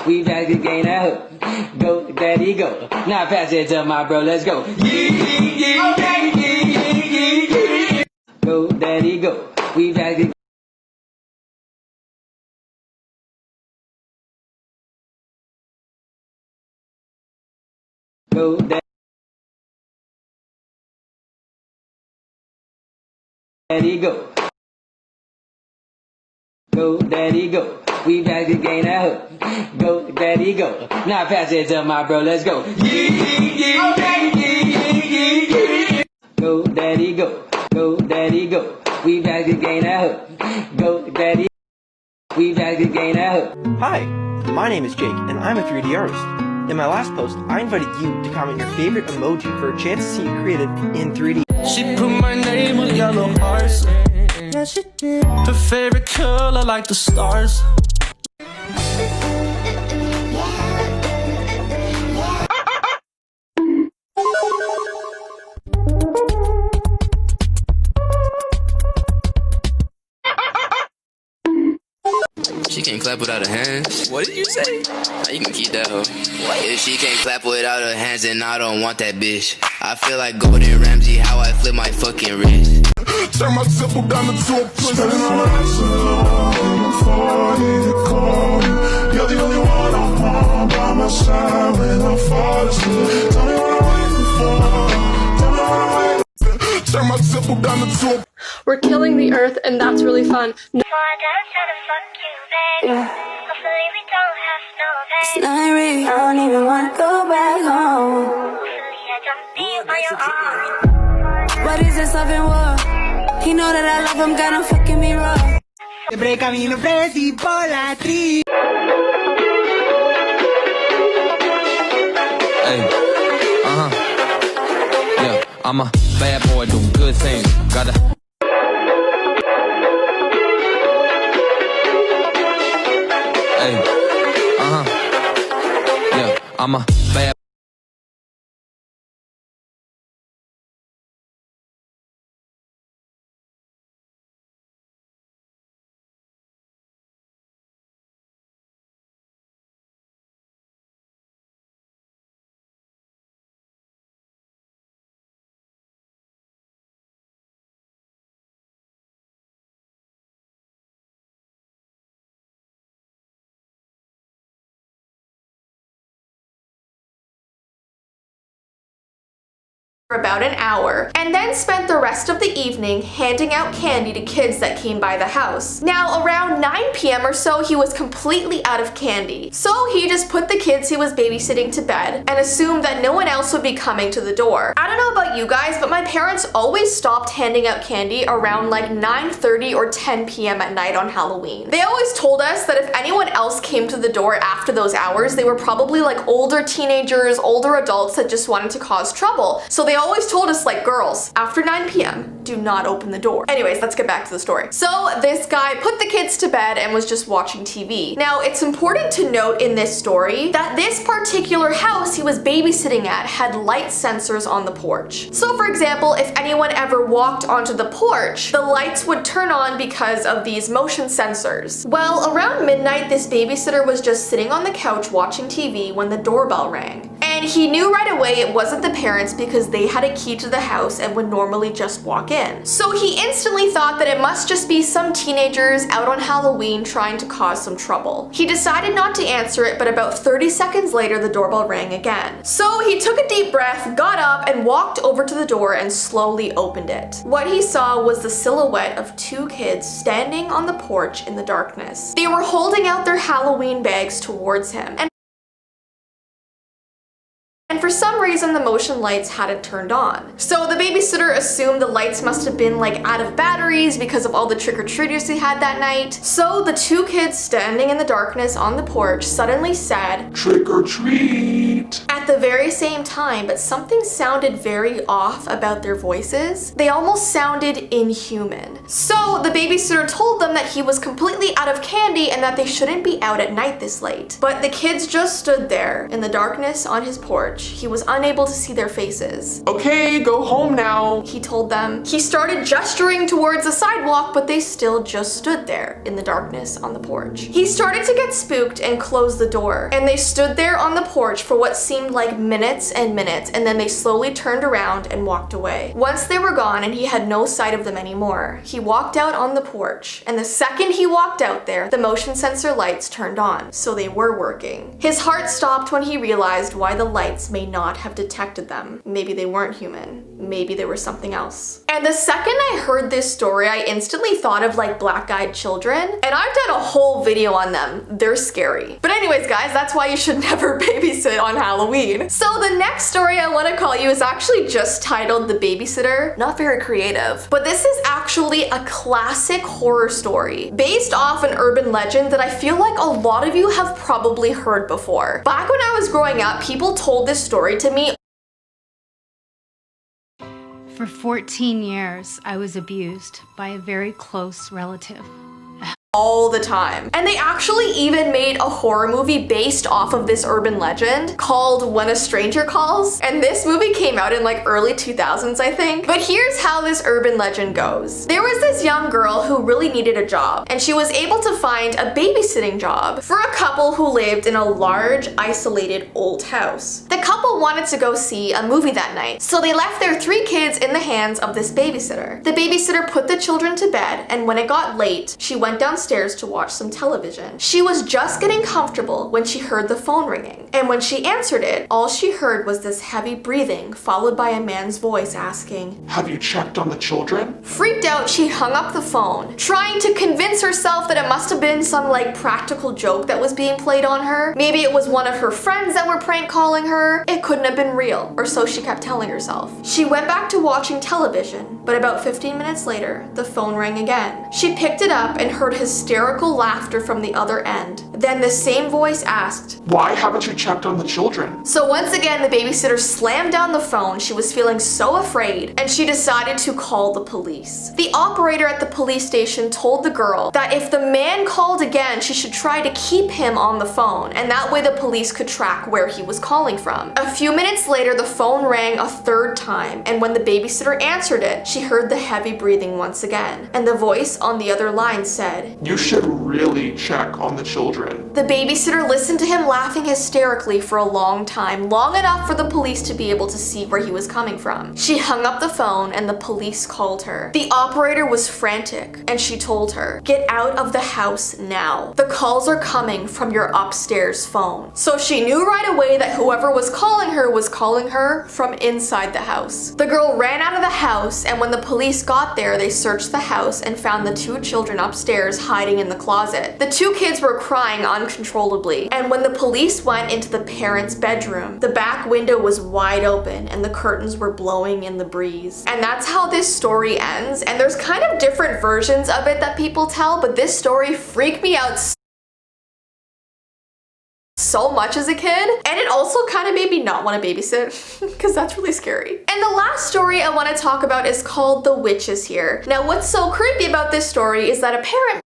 We back again, that hook. Go, daddy, go. Now pass it to my bro, let's go. Go, daddy, go. We back again. Go, daddy, go. Go, daddy, go. We back again, that hook. Go, daddy, go. Now pass it to my bro, let's go. Go, daddy, go. Go, daddy, go. We back again, that hook. Go, daddy. We back again, that hook. Hi, my name is Jake, and I'm a 3D artist. In my last post, I invited you to comment your favorite emoji for a chance to see it created in 3D. She put my name with yellow hearts. Yeah, she did. Her favorite color like the stars. She can't clap without her hands. What did you say? Nah, you can keep that hoe. If she can't clap without her hands, then I don't want that bitch. I feel like Gordon Ramsay, how I flip my fucking wrist. Turn my simple down into a pussy. Spending all my nights alone, I'm falling to call you. You're the only one I want by my side when I fall asleep. Tell me what I'm waiting for. Tell me what I'm waiting for. Turn my simple down into a. We're killing the earth, and that's really fun. It's not real, I don't even wanna go back home. What is this love and war? He know that I love him, got him fucking me raw. Siempre camino presi por la tri. Hey, yeah, I'm a bad boy, do good things. Gotta. Hey, yeah, I'm a bad. For about an hour, and then spent the rest of the evening handing out candy to kids that came by the house. Now, around 9 p.m. or so, he was completely out of candy. So he just put the kids he was babysitting to bed and assumed that no one else would be coming to the door. I don't know about you guys, but my parents always stopped handing out candy around like 9:30 or 10 p.m. at night on Halloween. They always told us that if anyone else came to the door after those hours, they were probably like older teenagers, older adults that just wanted to cause trouble. So they always told us, like, girls, after 9 p.m, do not open the door. Anyways, let's get back to the story. So this guy put the kids to bed and was just watching TV. Now, it's important to note in this story that this particular house he was babysitting at had light sensors on the porch. So for example, if anyone ever walked onto the porch, the lights would turn on because of these motion sensors. Well, around midnight, this babysitter was just sitting on the couch watching TV when the doorbell rang. And he knew right away it wasn't the parents because they had a key to the house and would normally just walk in. So he instantly thought that it must just be some teenagers out on Halloween trying to cause some trouble. He decided not to answer it, but about 30 seconds later the doorbell rang again. So he took a deep breath, got up, and walked over to the door and slowly opened it. What he saw was the silhouette of two kids standing on the porch in the darkness. They were holding out their Halloween bags towards him, and for some reason the motion lights hadn't turned on. So the babysitter assumed the lights must have been like out of batteries because of all the trick-or-treaters he had that night. So the two kids standing in the darkness on the porch suddenly said, Trick or treat. at the very same time, but something sounded very off about their voices. They almost sounded inhuman. So the babysitter told them that he was completely out of candy and that they shouldn't be out at night this late. But the kids just stood there in the darkness on his porch. He was unable to see their faces. Okay, go home now, he told them. He started gesturing towards the sidewalk, but they still just stood there in the darkness on the porch. He started to get spooked and closed the door, and they stood there on the porch for what seemed like minutes and minutes, and then they slowly turned around and walked away. Once they were gone and he had no sight of them anymore, he walked out on the porch, and the second he walked out there, the motion sensor lights turned on, so they were working. His heart stopped when he realized why the lights may not have detected them. Maybe they weren't human. Maybe they were something else. And the second I heard this story, I instantly thought of like black-eyed children, and I've done a whole video on them. They're scary. But anyways, guys, that's why you should never babysit on Halloween. So the next story I want to call you is actually just titled The Babysitter. Not very creative, but this is actually a classic horror story based off an urban legend that I feel like a lot of you have probably heard before. Back when I was growing up, people told this story to me. For 14 years, I was abused by a very close relative. All the time. And they actually even made a horror movie based off of this urban legend called When a Stranger Calls. And this movie came out in like early 2000s, I think. But here's how this urban legend goes. There was this young girl who really needed a job, and she was able to find a babysitting job for a couple who lived in a large, isolated old house. The couple wanted to go see a movie that night, so they left their 3 kids in the hands of this babysitter. The babysitter put the children to bed, and when it got late, she went downstairs to watch some television. She was just getting comfortable when she heard the phone ringing, and when she answered it, all she heard was this heavy breathing followed by a man's voice asking, have you checked on the children? Freaked out, she hung up the phone, trying to convince herself that it must have been some like practical joke that was being played on her. Maybe it was one of her friends that were prank calling her. It couldn't have been real, or so she kept telling herself. She went back to watching television, but about 15 minutes later, the phone rang again. She picked it up and heard hysterical laughter from the other end. Then the same voice asked, why haven't you checked on the children? So once again, the babysitter slammed down the phone. She was feeling so afraid, and she decided to call the police. The operator at the police station told the girl that if the man called again, she should try to keep him on the phone, and that way the police could track where he was calling from. A few minutes later, the phone rang a 3rd time, and when the babysitter answered it, she heard the heavy breathing once again, and the voice on the other line said, you should really check on the children. The babysitter listened to him laughing hysterically for a long time, long enough for the police to be able to see where he was coming from. She hung up the phone and the police called her. The operator was frantic, and she told her, get out of the house now. The calls are coming from your upstairs phone. So she knew right away that whoever was calling her from inside the house. The girl ran out of the house, and when the police got there, they searched the house and found the 2 children upstairs hiding in the closet. The 2 kids were crying uncontrollably, and when the police went into the parents' bedroom, the back window was wide open and the curtains were blowing in the breeze. And that's how this story ends, and there's kind of different versions of it that people tell, but this story freaked me out so much as a kid, and it also kind of made me not want to babysit because that's really scary. And the last story I want to talk about is called The Witch Is Here. Now, what's so creepy about this story is that a parent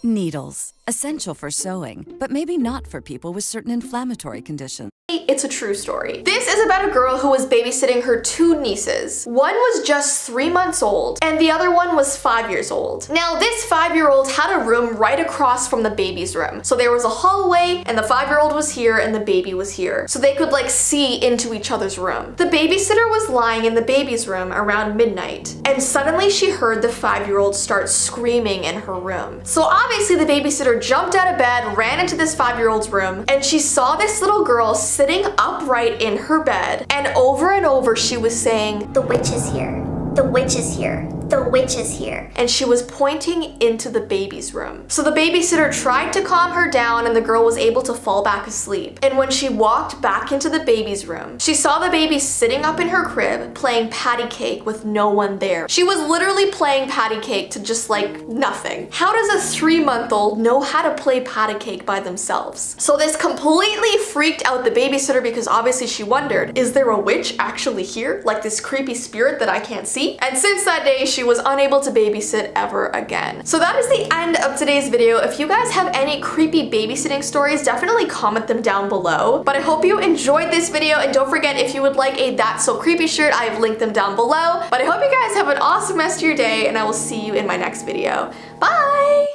Needles, essential for sewing, but maybe not for people with certain inflammatory conditions. It's a true story. This is about a girl who was babysitting her 2 nieces. One was just 3 months old, and the other one was 5 years old. Now, this 5-year-old had a room right across from the baby's room. So there was a hallway, and the 5-year-old was here, and the baby was here. So they could like see into each other's room. The babysitter was lying in the baby's room around midnight, and suddenly she heard the 5-year-old start screaming in her room. So obviously the babysitter jumped out of bed, ran into this 5-year-old's room, and she saw this little girl sitting upright in her bed, and over she was saying, the witch is here. The witch is here. The witch is here. And she was pointing into the baby's room. So the babysitter tried to calm her down, and the girl was able to fall back asleep. And when she walked back into the baby's room, she saw the baby sitting up in her crib playing patty cake with no one there. She was literally playing patty cake to just like nothing. How does a 3-month-old know how to play patty cake by themselves? So this completely freaked out the babysitter because obviously she wondered, is there a witch actually here? Like this creepy spirit that I can't see? And since that day, she she was unable to babysit ever again. So that is the end of today's video. If you guys have any creepy babysitting stories, definitely comment them down below. But I hope you enjoyed this video, and don't forget, if you would like a That's So Creepy shirt, I have linked them down below. But I hope you guys have an awesome rest of your day, and I will see you in my next video. Bye!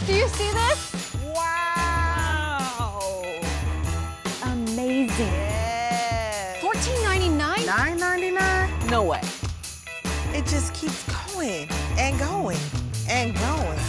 Do you see this? Wow! Amazing. Yeah. $14.99? $9.99? No way. It just keeps going and going and going.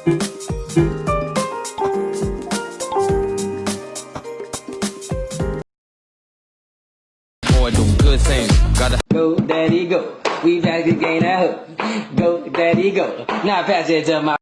Boy, do good things. Gotta Go, daddy, go. We back again, I hope. Go, daddy, go. Now pass it to my